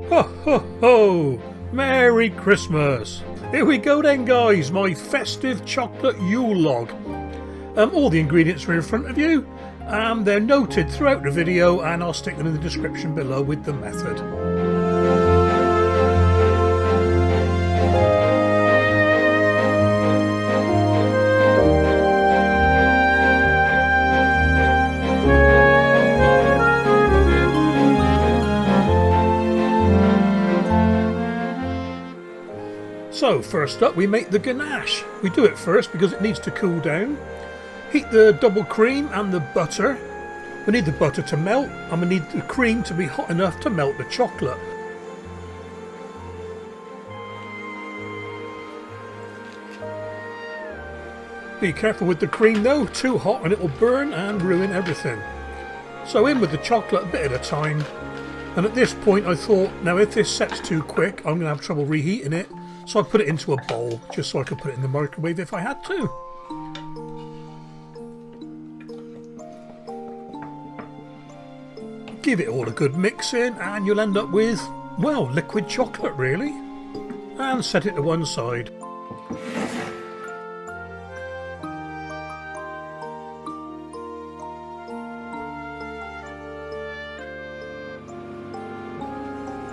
Ho ho ho! Merry Christmas! Here we go then guys, my festive chocolate Yule log. All the ingredients are in front of you. They're noted throughout the video and I'll stick them in the description below with the method. So first up we make the ganache. We do it first because it needs to cool down. Heat the double cream and the butter. We need the butter to melt and we need the cream to be hot enough to melt the chocolate. Be careful with the cream though, too hot and it will burn and ruin everything. So in with the chocolate a bit at a time. And at this point I thought, now if this sets too quick I'm going to have trouble reheating it. So I put it into a bowl, just so I could put it in the microwave if I had to. Give it all a good mix in and you'll end up with, well, liquid chocolate really. And set it to one side.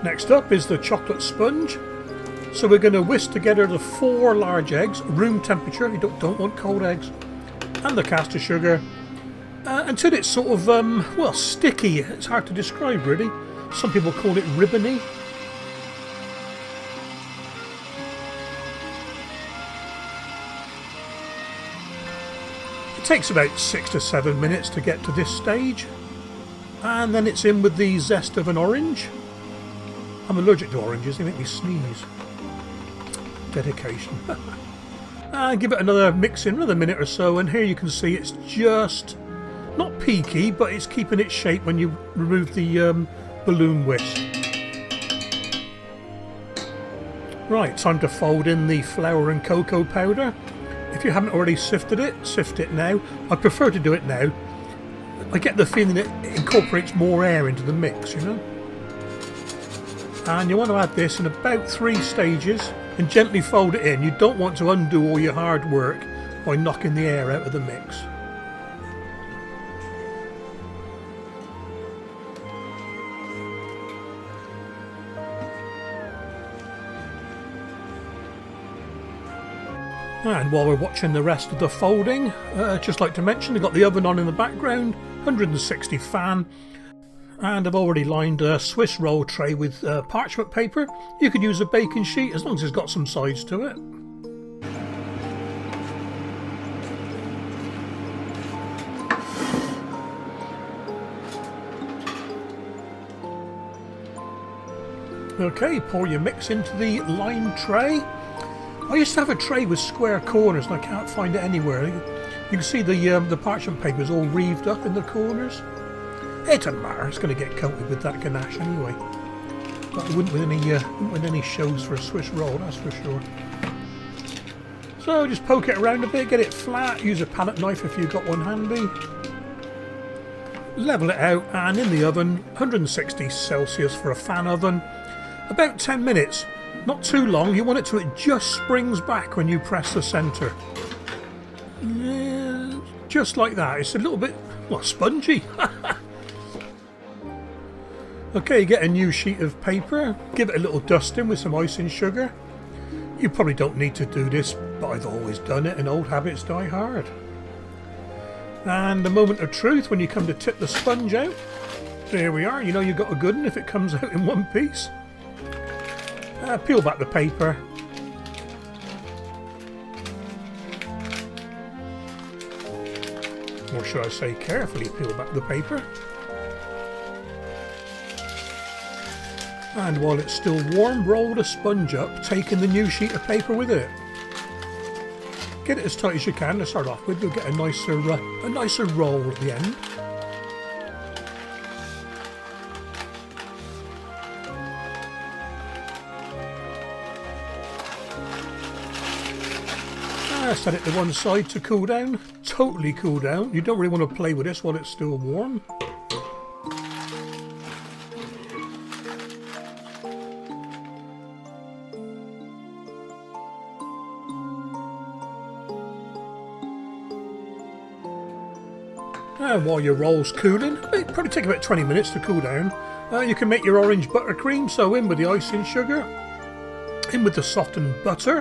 Next up is the chocolate sponge. So we're going to whisk together the 4 large eggs, room temperature, you don't want cold eggs, and the caster sugar, until it's sort of, well, sticky. It's hard to describe really. Some people call it ribbony. It takes about 6 to 7 minutes to get to this stage, and then it's in with the zest of an orange. I'm allergic to oranges, they make me sneeze. Dedication. And give it another mix in, another minute or so, and here you can see it's just not peaky, but it's keeping its shape when you remove the balloon whisk. Right, time to fold in the flour and cocoa powder. If you haven't already sifted it, sift it now. I prefer to do it now. I get the feeling it incorporates more air into the mix, you know. And you want to add this in about 3 stages and gently fold it in. You don't want to undo all your hard work by knocking the air out of the mix. And while we're watching the rest of the folding, just like to mention I've got the oven on in the background, 160 fan. And I've already lined a Swiss roll tray with parchment paper. You could use a baking sheet as long as it's got some sides to it. Okay, pour your mix into the lined tray. I used to have a tray with square corners and I can't find it anywhere. You can see the parchment paper is all reeved up in the corners. It doesn't matter, it's going to get coated with that ganache anyway. But it wouldn't win any shows for a Swiss roll, that's for sure. So just poke it around a bit, get it flat, use a palette knife if you've got one handy. Level it out and in the oven, 160 Celsius for a fan oven. About 10 minutes, not too long, you want it to it just springs back when you press the centre. Yeah, just like that, it's a little bit, well, spongy. Okay, get a new sheet of paper, give it a little dusting with some icing sugar. You probably don't need to do this, but I've always done it and old habits die hard. And the moment of truth when you come to tip the sponge out. There we are, you know you've got a good one if it comes out in one piece. Peel back the paper. Or should I say carefully peel back the paper. And while it's still warm, roll the sponge up, taking the new sheet of paper with it. Get it as tight as you can to start off with, you'll get a nicer roll at the end. Set it to one side to cool down, totally cool down. You don't really want to play with this while it's still warm. And while your roll's cooling, it probably take about 20 minutes to cool down, you can make your orange buttercream. So in with the icing sugar, in with the softened butter,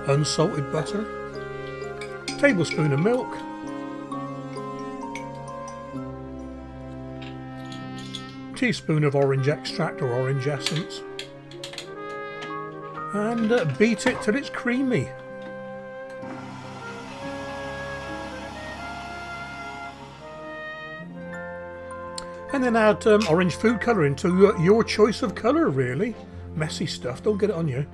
unsalted butter, tablespoon of milk, teaspoon of orange extract or orange essence, and beat it till it's creamy. And then add orange food colouring to your choice of colour, really. Messy stuff, don't get it on you.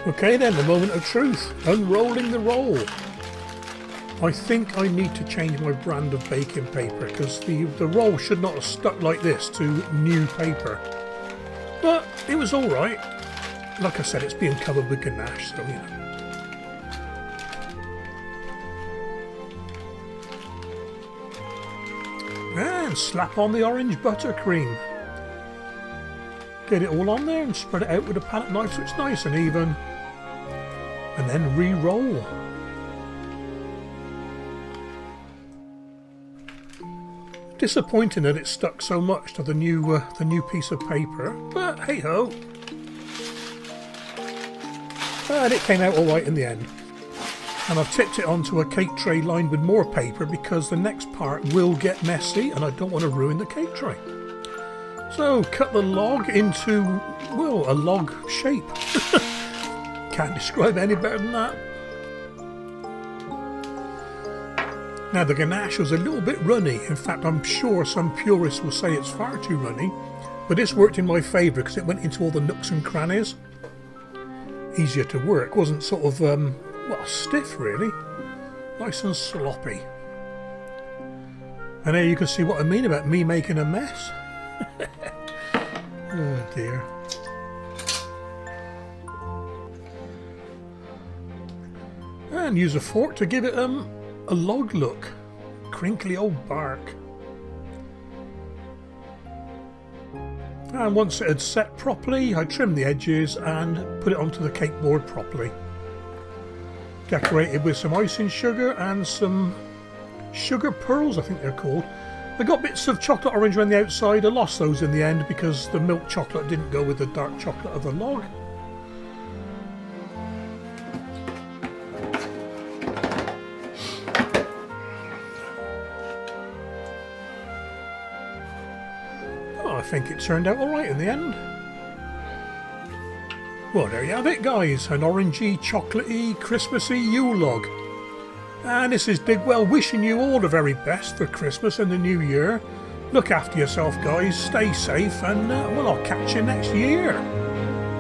Okay then, the moment of truth. Unrolling the roll. I think I need to change my brand of baking paper because the roll should not have stuck like this to new paper. But it was alright. Like I said, it's being covered with ganache, so you know. And slap on the orange buttercream. Get it all on there and spread it out with a palette knife so it's nice and even. And then re-roll. Disappointing that it stuck so much to the new piece of paper, but hey ho. And it came out all right in the end. And I've tipped it onto a cake tray lined with more paper because the next part will get messy and I don't want to ruin the cake tray. So cut the log into, well, a log shape. Can't describe any better than that. Now the ganache was a little bit runny. In fact, I'm sure some purists will say it's far too runny, but this worked in my favour because it went into all the nooks and crannies. Easier to work, wasn't sort of, well, stiff really. Nice and sloppy. And there you can see what I mean about me making a mess. Oh dear. And use a fork to give it a log look. Crinkly old bark. And once it had set properly, I trimmed the edges and put it onto the cake board properly. Decorated with some icing sugar and some sugar pearls, I think they're called. I got bits of chocolate orange around the outside. I lost those in the end because the milk chocolate didn't go with the dark chocolate of the log. I think it turned out alright in the end. Well, there you have it guys, an orangey, chocolatey, Christmassy Yule log. And this is Digwell wishing you all the very best for Christmas and the New Year. Look after yourself guys, stay safe, and well, I'll catch you next year.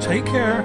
Take care.